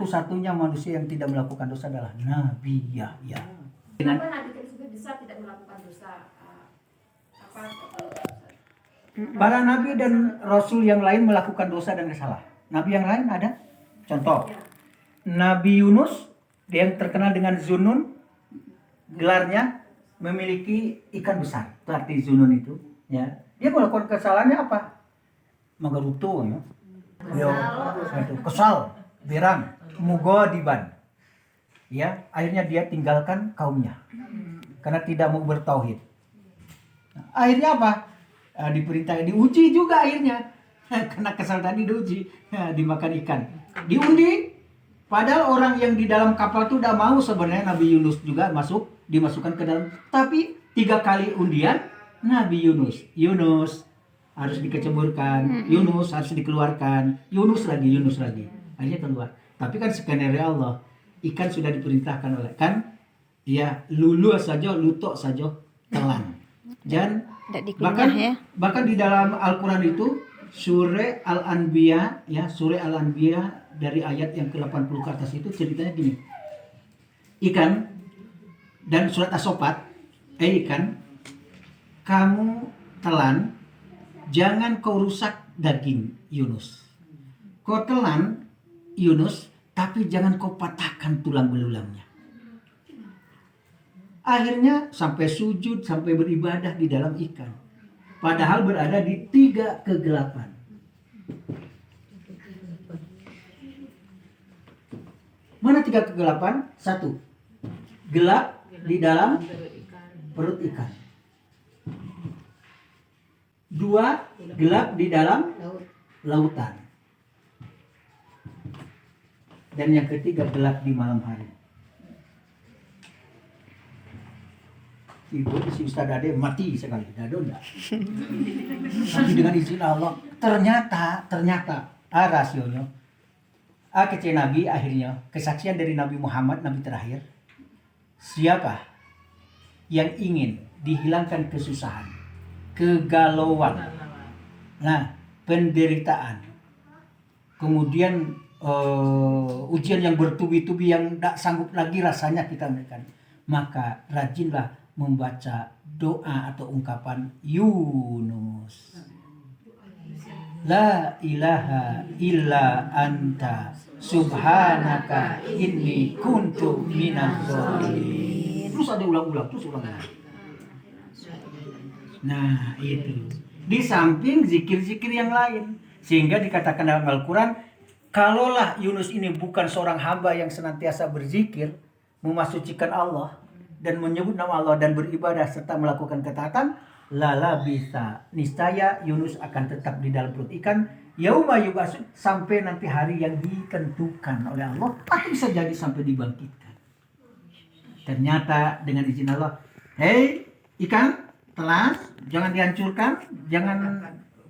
satu-satunya manusia yang tidak melakukan dosa adalah Nabi Yahya. Kenapa Nabi tersebut bisa tidak melakukan dosa? Para nabi dan rasul yang lain melakukan dosa dan kesalahan. Nabi yang lain ada? Contoh, Nabi Yunus yang terkenal dengan Zunnun, gelarnya memiliki ikan besar. Itu arti Zunnun itu. Ya, dia melakukan kesalahannya apa? Magaruto, ya. Kesal, berang, mugodiban. Ya, akhirnya dia tinggalkan kaumnya karena tidak mau bertauhid. Akhirnya apa? Diperintah, diuji juga akhirnya. Karena kesal tadi diuji, dimakan ikan. Diundi. Padahal orang yang di dalam kapal itu udah mau sebenarnya Nabi Yunus juga dimasukkan ke dalam. Tapi 3 kali undian Nabi Yunus harus dikeceburkan, Yunus harus dikeluarkan, Yunus lagi. Akhirnya keluar. Tapi kan skenario Allah, ikan sudah diperintahkan oleh kan, ya lulu saja, lutok saja, telan. Dan bahkan di dalam Al-Quran itu Surah Al-Anbiya, ya Surah Al-Anbiya dari ayat yang ke-80 ke atas itu ceritanya gini. Ikan dan surat As-Sofat, ikan, kamu telan, jangan kau rusak daging Yunus. Kau telan Yunus, tapi jangan kau patahkan tulang belulangnya. Akhirnya sampai sujud, sampai beribadah di dalam ikan. Padahal berada di 3 kegelapan. Mana 3 kegelapan? 1. Gelap di dalam perut ikan. 2. Gelap di dalam lautan. Dan yang ketiga, gelap di malam hari. Ibu si Ustaz Ade mati sekali, dado enggak. Tapi dengan izin Allah, ternyata rasionya. Kecil Nabi akhirnya, kesaksian dari Nabi Muhammad, Nabi terakhir. Siapa yang ingin dihilangkan kesusahan, kegalauan, penderitaan, kemudian ujian yang bertubi-tubi yang tak sanggup lagi rasanya kita berikan, maka rajinlah membaca doa atau ungkapan Yunus. La ilaha illa anta subhanaka inni kuntu minadz dzalimin. Terus ada ulang-ulang. Nah, itu. Di samping zikir-zikir yang lain. Sehingga dikatakan dalam Al-Quran, kalaulah Yunus ini bukan seorang hamba yang senantiasa berzikir, memasucikan Allah, dan menyebut nama Allah dan beribadah serta melakukan ketaatan, lala bisa niscaya Yunus akan tetap di dalam perut ikan yauma yub'atsun, sampai nanti hari yang ditentukan oleh Allah, atau bisa jadi sampai dibangkitkan. Ternyata dengan izin Allah, hei ikan, telan, jangan dihancurkan, jangan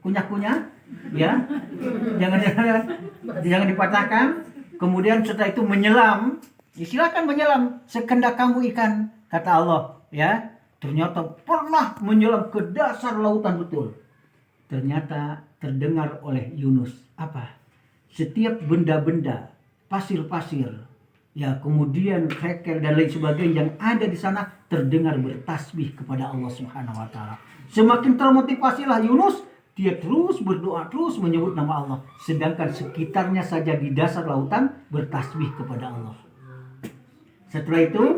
kunyah-kunyah, ya, jangan dipatahkan. Kemudian setelah itu menyelam, silakan menyelam sekendak kamu ikan, kata Allah, ya. Ternyata pernah menyelam ke dasar lautan betul. Ternyata terdengar oleh Yunus apa? Setiap benda-benda, pasir-pasir, ya, kemudian kerikil dan lain sebagainya yang ada di sana terdengar bertasbih kepada Allah Subhanahu wa taala. Semakin termotivasilah Yunus, dia terus berdoa, terus menyebut nama Allah, sedangkan sekitarnya saja di dasar lautan bertasbih kepada Allah. Setelah itu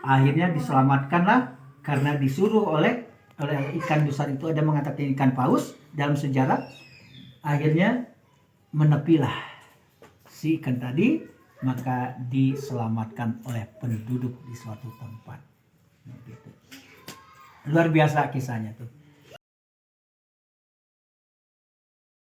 akhirnya diselamatkanlah, karena disuruh oleh ikan besar itu, ada mengatakan ikan paus dalam sejarah. Akhirnya menepilah si ikan tadi, maka diselamatkan oleh penduduk di suatu tempat. Gitu. Luar biasa kisahnya tuh.